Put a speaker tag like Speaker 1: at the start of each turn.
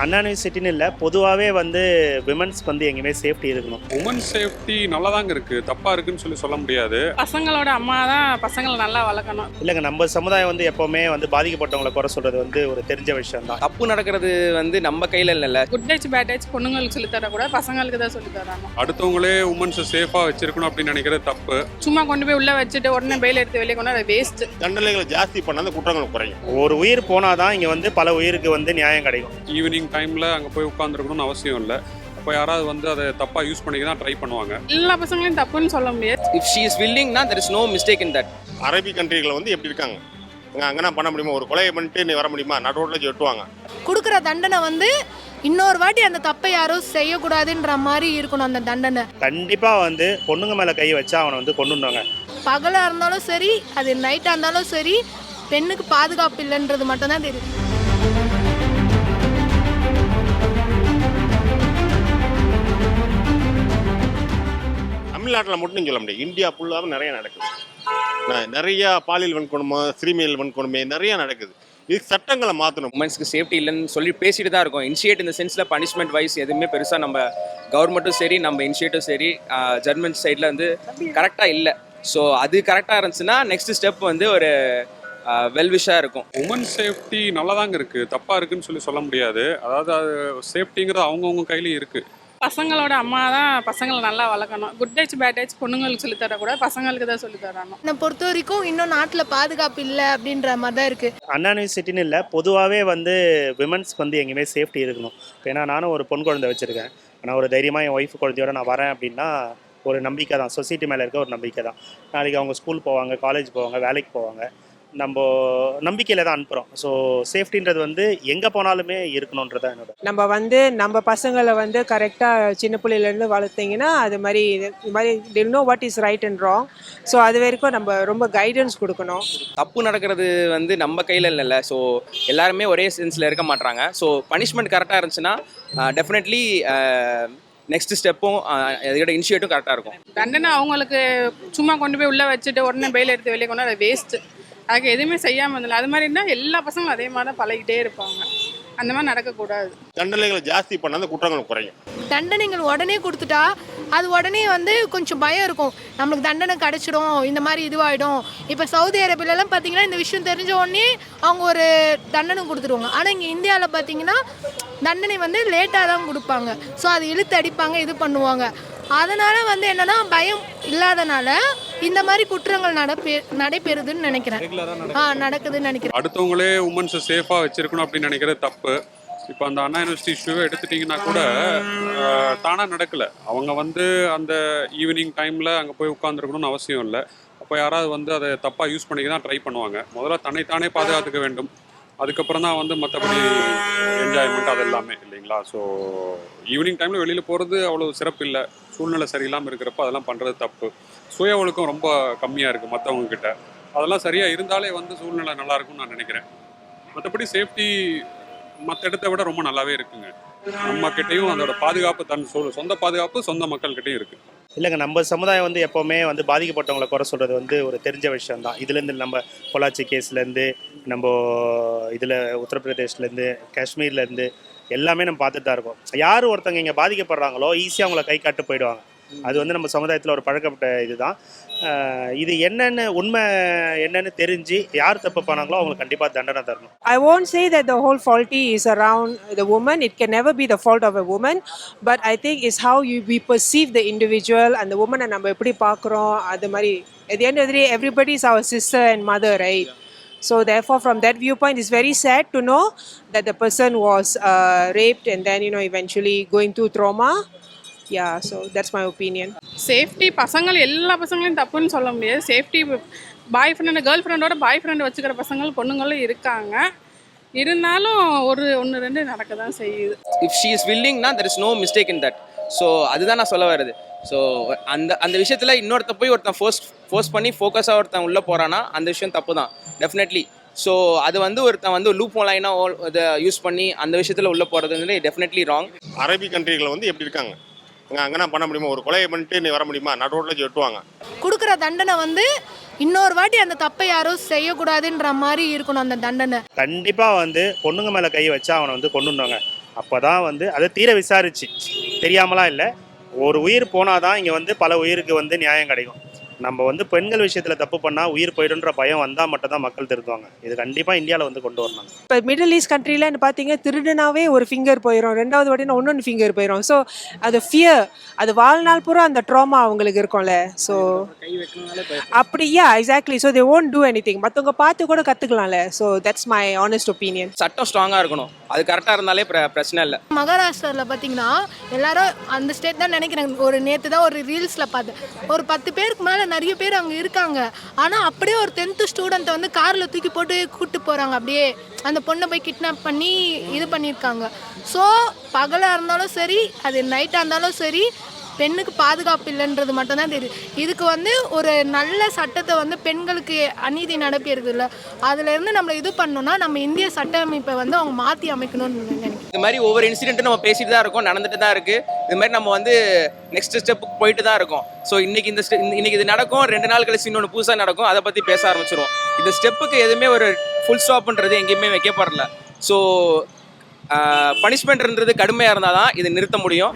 Speaker 1: அன்யூனிவர்சிட்டின்னு இல்லை, பொதுவாகவே வந்து விமன்ஸ்க்கு வந்து எங்கேயுமே சேஃப்டி இருக்கணும்.
Speaker 2: உமன் சேஃப்டி நல்லா தாங்க இருக்குது, தப்பாக இருக்குன்னு சொல்ல முடியாது.
Speaker 3: பசங்களோட அம்மா தான் பசங்களை நல்லா வளர்க்கணும்.
Speaker 1: இல்லைங்க, நம்ம சமுதாயம் வந்து எப்போவுமே வந்து பாதிக்கப்பட்டவங்களை குறை சொல்கிறது வந்து ஒரு தெரிஞ்ச விஷயம் தான்.
Speaker 4: தப்பு நடக்கிறது வந்து நம்ம கையில் இல்லைல்ல.
Speaker 3: குட் டச் பேட் டச் பொண்ணுங்களுக்கு சொல்லித்தரக்கூடாது, பசங்களுக்கு தான் சொல்லித்தராங்க.
Speaker 2: அடுத்தவங்களே உமன்ஸை சேஃபாக வச்சிருக்கணும் அப்படின்னு நினைக்கிறது தப்பு.
Speaker 3: சும்மா கொண்டு போய் உள்ளே வச்சுட்டு உடனே பெயில் எடுத்து வெளியே கொண்டு அதை வேஸ்ட்.
Speaker 5: தண்டனைகளை ஜாஸ்தி பண்ணால் குற்றங்கள் குறையும்.
Speaker 1: ஒரு உயிர் போனால் தான் இங்கே வந்து பல உயிருக்கு வந்து நியாயம் கிடைக்கும்.
Speaker 2: ஈவினிங் டைமில் அங்கே போய் உட்காந்துருக்கணும்னு அவசியம் இல்லை. அப்போ யாராவது வந்து அதை தப்பாக யூஸ் பண்ணிக்க தான் ட்ரை பண்ணுவாங்க.
Speaker 3: எல்லா பசங்களையும் தப்புன்னு சொல்ல முடியாது.
Speaker 4: இஃப் ஷீ இஸ் வில்லிங்னா there is no mistake in that.
Speaker 5: Arabic கண்ட்ரிகளில் வந்து எப்படி இருக்காங்க, அங்கேனா பண்ண முடியுமா? ஒரு கொலையை பண்ணிட்டு நீ வர முடியுமா? நடுரோட்டில் வெட்டுவாங்க.
Speaker 6: கொடுக்குற தண்டனை வந்து இன்னொரு வாட்டி அந்த தப்பை யாரும் செய்யக்கூடாதுன்ற மாதிரி இருக்கணும் அந்த தண்டனை.
Speaker 1: கண்டிப்பாக வந்து பொண்ணுங்க மேலே கை வச்சா அவனை வந்து கொண்டுட்டாங்க.
Speaker 6: பகலாக இருந்தாலும் சரி, அது நைட்டாக இருந்தாலும் சரி, பெண்ணுக்கு பாதுகாப்பு இல்லைன்றது மட்டும்தான் தெரியும்.
Speaker 5: தமிழ்நாட்டில் மட்டும் சொல்ல முடியாது, இந்தியா ஃபுல்லாகவும் நிறைய நடக்குது. நிறைய பாலியல் வன்கொடுமை, சிறுமியல் வன்கொடுமை நிறைய நடக்குது. இது சட்டங்களை மாற்றணும்.
Speaker 4: உமன்ஸ்க்கு சேஃப்டி இல்லைன்னு சொல்லி பேசிட்டு தான் இருக்கோம். இனிஷியேட் இந்த சென்ஸில் பனிஷ்மெண்ட் வைஸ் எதுவுமே பெருசாக நம்ம கவர்மெண்ட்டும் சரி, நம்ம இனிஷியேட்டும் சரி, ஜெர்மன் சைடில் வந்து கரெக்டாக இல்லை. ஸோ அது கரெக்டாக இருந்துச்சுன்னா நெக்ஸ்ட் ஸ்டெப் வந்து ஒரு வெல்விஷாக இருக்கும்.
Speaker 2: உமன் சேஃப்டி நல்லா தாங்க இருக்குது, தப்பாக இருக்குன்னு சொல்ல முடியாது. அதாவது அது சேஃப்டிங்கிறது அவங்கவுங்க கையிலையும் இருக்குது.
Speaker 3: பசங்களோட அம்மா தான் பசங்களை நல்லா வளர்க்கணும். குட் டச் பேட் டச் பொண்ணுங்களுக்கு சொல்லித்தரக்கூடாது, பசங்களுக்கு தான் சொல்லித்தராங்க.
Speaker 6: என்னை பொறுத்த வரைக்கும் இன்னும் நாட்டில் பாதுகாப்பு இல்லை அப்படின்ற மாதிரி தான் இருக்குது.
Speaker 1: அன்யூனிவர்சிட்டின்னு இல்லை, பொதுவாகவே வந்து விமன்ஸ்க்கு வந்து எங்கேயுமே சேஃப்டி இருக்கணும். இப்போ ஏன்னா நானும் ஒரு பொன் குழந்தை வச்சுருக்கேன். ஆனால் ஒரு தைரியமாக என் ஒய்ஃப் குழந்தையோட நான் வரேன் அப்படின்னா ஒரு நம்பிக்கை தான், சொசைட்டி மேலே இருக்க ஒரு நம்பிக்கை தான். நாளைக்கு அவங்க ஸ்கூல் போவாங்க, காலேஜ் போவாங்க, வேலைக்கு போவாங்க, நம்ம நம்பிக்கையில் தான் அனுப்புகிறோம். ஸோ சேஃப்டின்றது வந்து எங்கே போனாலுமே இருக்கணுன்றதான் என்னோட.
Speaker 7: நம்ம வந்து நம்ம பசங்களை வந்து கரெக்டாக சின்ன பிள்ளையிலேருந்து வளர்த்திங்கன்னா இது மாதிரி they know what is right and wrong. So அது வரைக்கும் நம்ம ரொம்ப கைடன்ஸ் கொடுக்கணும்.
Speaker 4: தப்பு நடக்கிறது வந்து நம்ம கையில் இல்லைல்ல. ஸோ எல்லாருமே ஒரே சென்ஸில் இருக்க மாட்டாங்க. ஸோ பனிஷ்மெண்ட் கரெக்டாக இருந்துச்சுன்னா டெஃபினெட்லி நெக்ஸ்ட் ஸ்டெப்பும் இதோட இனிஷியேட்டும் கரெக்டாக இருக்கும்.
Speaker 3: தண்டனை அவங்களுக்கு சும்மா கொண்டு போய் உள்ளே வச்சுட்டு உடனே பெயில் எடுத்து வெளியே கொண்டு அதை வேஸ்ட்டு. அதுக்கு எதுவுமே செய்யாமல் இருந்தல. அது மாதிரி இருந்தால் எல்லா பசங்களும் அதே மாதிரி தான் பழகிட்டே இருப்பாங்க. அந்த மாதிரி நடக்கக்கூடாது.
Speaker 5: தண்டனைகளை ஜாஸ்தி பண்ணால் குற்றங்கள் குறையும்.
Speaker 6: தண்டனைகள் உடனே கொடுத்துட்டா அது உடனே வந்து கொஞ்சம் பயம் இருக்கும், நம்மளுக்கு தண்டனை கிடைச்சிடும், இந்த மாதிரி இதுவாகிடும். இப்போ சவுதி அரேபியாலாம் பார்த்தீங்கன்னா இந்த விஷயம் தெரிஞ்ச உடனே அவங்க ஒரு தண்டனை கொடுத்துருவாங்க. ஆனால் இங்கே இந்தியாவில் பார்த்தீங்கன்னா தண்டனை வந்து லேட்டாக தான் கொடுப்பாங்க. ஸோ அது இழுத்து அடிப்பாங்க, இது பண்ணுவாங்க. அதனால் வந்து என்னென்னா பயம் இல்லாதனால இந்த மாதிரி குற்றங்கள் நடைபெறுதுன்னு நினைக்கிறேன். நடக்குதுன்னு நினைக்கிறேன்.
Speaker 2: அடுத்தவங்களே உமன்ஸை சேஃபாக வச்சிருக்கணும் அப்படின்னு நினைக்கிறது தப்பு. இப்போ அந்த அண்ணா யூனிவர்சிட்டி இஷ்யூவை எடுத்துட்டிங்கன்னா கூட தானாக நடக்கலை. அவங்க வந்து அந்த ஈவினிங் டைமில் அங்கே போய் உட்காந்துருக்கணும்னு அவசியம் இல்லை. அப்போ யாராவது வந்து அதை தப்பாக யூஸ் பண்ணிக்க தான் ட்ரை பண்ணுவாங்க. முதல்ல தன்னைத்தானே பாதுகாத்துக்க வேண்டும். அதுக்கப்புறம் தான் வந்து மற்றபடி என்ஜாய்மெண்ட் அது எல்லாமே இல்லைங்களா. ஸோ ஈவினிங் டைமில் வெளியில் போகிறது அவ்வளோ சிறப்பு இல்லை. சூழ்நிலை சரியில்லாமல் இருக்கிறப்ப அதெல்லாம் பண்ணுறது தப்பு. சுய ஒழுக்கம் ரொம்ப கம்மியாக இருக்குது மற்றவங்க கிட்ட. அதெல்லாம் சரியாக இருந்தாலே வந்து சூழ்நிலை நல்லாயிருக்கும்னு நான் நினைக்கிறேன். மற்றபடி சேஃப்டி மற்ற இடத்த விட ரொம்ப நல்லாவே இருக்குங்க. நம்ம கிட்டையும் அதோட பாதுகாப்பு சொந்த பாதுகாப்பு சொந்த மக்கள்கிட்டையும் இருக்குது.
Speaker 1: இல்லைங்க, நம்ம சமுதாயம் வந்து எப்போவுமே வந்து பாதிக்கப்பட்டவங்களை குறை சொல்கிறது வந்து ஒரு தெரிஞ்ச விஷயம் தான். இதுலேருந்து நம்ம பொள்ளாச்சி கேஸ்லேருந்து, நம்ம இதில் உத்தரப்பிரதேஷ்லேருந்து, காஷ்மீர்லேருந்து எல்லாமே நம்ம பார்த்துட்டு தான் இருக்கோம். யார் ஒருத்தங்க இங்கே பாதிக்கப்படுறாங்களோ ஈஸியாக அவங்கள கை காட்டு போயிடுவாங்க. அது வந்து நம்ம சமுதாயத்தில் ஒரு பழக்கப்பட்ட இதுதான். இது என்னென்னு உண்மை என்னன்னு தெரிஞ்சு யார் தப்பு பண்ணாங்களோ அவங்களுக்கு கண்டிப்பாக தண்டனை தரணும்.
Speaker 7: I won't say that the whole faulty is around the woman. It can never be the fault of a woman. But I think it's how we perceive the individual and the woman. நம்ம எப்படி பார்க்குறோம் அது மாதிரி. At the end of the day, everybody is our sister and mother, right? So therefore, from that viewpoint, it's very sad to know that the person was raped and then eventually going through trauma. Yeah, so that's my opinion.
Speaker 3: Safety பசங்கள் எல்லா பசங்களையும் தப்புன்னு சொல்ல முடியாது. Safety boy friend girl ஃப்ரெண்டோட boy friend வச்சுக்கிற பசங்கள் பொண்ணுங்களும் இருக்காங்க. இருந்தாலும் ஒன்று ரெண்டு நடக்க தான் செய்யுது.
Speaker 4: இஃப் ஷீ இஸ் வில்லிங்னா there is no mistake in that. So அதுதான் நான் சொல்ல வருது. ஸோ அந்த விஷயத்தில் இன்னொருத்த போய் ஒருத்தன் ஃபோர்ஸ் பண்ணி ஃபோக்கஸாக ஒருத்தன் உள்ளே போகிறான்னா அந்த விஷயம் தப்பு தான் டெஃபினெட்லி. ஸோ அது வந்து ஒருத்தன் வந்து லூப் லைனாக இதை யூஸ் பண்ணி அந்த விஷயத்தில் உள்ளே போகிறது டெஃபினெட்லி ராங்.
Speaker 5: அரபிக் கண்ட்ரிகளில் வந்து எப்படி இருக்காங்க, அங்கேனா பண்ண முடியுமா? ஒரு கொலையை பண்ணிட்டு நீ வர முடியுமா? நடுரோட்டில் வெட்டுவாங்க.
Speaker 6: கொடுக்குற தண்டனை வந்து இன்னொரு வாட்டி அந்த தப்பை யாரும் செய்யக்கூடாதுன்ற மாதிரி இருக்கணும் அந்த தண்டனை.
Speaker 1: கண்டிப்பாக வந்து பொண்ணுங்க மேலே கை வச்சா அவனை வந்து கொண்டுட்டாங்க. அப்போ தான் வந்து அதை தீர விசாரிச்சு தெரியாமலாம் இல்லை, ஒரு உயிர் போனால் தான் இங்கே வந்து பல உயிருக்கு வந்து நியாயம் கிடைக்கும். நம்ம வந்து பெண்கள் விஷயத்தில் தப்பு பண்ணால் உயிர் போய்டுன்ற பயம் வந்தால் மட்டும் தான் மக்கள் திருத்துவாங்க. இது கண்டிப்பாக இந்தியாவில் வந்து கொண்டு வரணும்.
Speaker 7: இப்போ மிடில் ஈஸ்ட் கண்ட்ரியில் பார்த்தீங்க திருடுனாவே ஒரு ஃபிங்கர் போயிடும், ரெண்டாவது வாட்டினா இன்னொன்று ஃபிங்கர் போயிடும். ஸோ அது ஃபியர், அது வாழ்நாள் பூரா அந்த ட்ராமா அவங்களுக்கு இருக்கும்ல. ஸோ அப்படியா exactly. So they won't do any thing. மற்றவங்க பார்த்து கூட கற்றுக்கலாம்ல. So that's my honest opinion.
Speaker 4: சட்டம் ஸ்ட்ராங்காக இருக்கணும், அது கரெக்டாக இருந்தாலே பிரச்சனை இல்லை.
Speaker 6: மகாராஷ்டிராவில் பார்த்தீங்கன்னா எல்லாரும் அந்த ஸ்டேட் தான் நினைக்கிறேன். ஒரு நேற்று தான் ஒரு ரீல்ஸில் பார்த்தேன், ஒரு 10 பேருக்கு மேலே நிறைய பேர் அங்கே இருக்காங்க. ஆனால் அப்படியே ஒரு 10th ஸ்டூடெண்ட்டை வந்து காரில் தூக்கி போட்டு கூப்பிட்டு போகிறாங்க. அப்படியே அந்த பொண்ணை போய் கிட்னாப் பண்ணி இது பண்ணியிருக்காங்க. ஸோ பகலாக இருந்தாலும் சரி, அது நைட்டாக இருந்தாலும் சரி, பெண்ணுக்கு பாதுகாப்பு இல்லைன்றது மட்டும்தான் தெரியுது. இதுக்கு வந்து ஒரு நல்ல சட்டத்தை வந்து பெண்களுக்கு அநீதி நடப்பிடுது இல்லை, அதுலேருந்து நம்மளை இது பண்ணோன்னா நம்ம இந்திய சட்ட அமைப்பை வந்து அவங்க மாற்றி அமைக்கணும்னு நினைக்கிறேன்.
Speaker 4: இது மாதிரி ஒவ்வொரு இன்சிடென்ட்டும் நம்ம பேசிட்டு தான் இருக்கோம், நடந்துட்டு தான் இருக்குது. இது மாதிரி நம்ம வந்து நெக்ஸ்ட் ஸ்டெப்புக்கு போயிட்டு தான் இருக்கோம். ஸோ இன்னைக்கு இன்னைக்கு இது நடக்கும், 2 நாள் கழிச்சு இன்னொன்று புதுசாக நடக்கும், அதை பற்றி பேச ஆரம்பிச்சிருவோம். இந்த ஸ்டெப்புக்கு எதுவுமே ஒரு ஃபுல் ஸ்டாப்ன்றது எங்கேயுமே வைக்கப்படல. ஸோ பனிஷ்மெண்ட்ன்றது கடுமையாக இருந்தால் தான் இதை நிறுத்த முடியும்.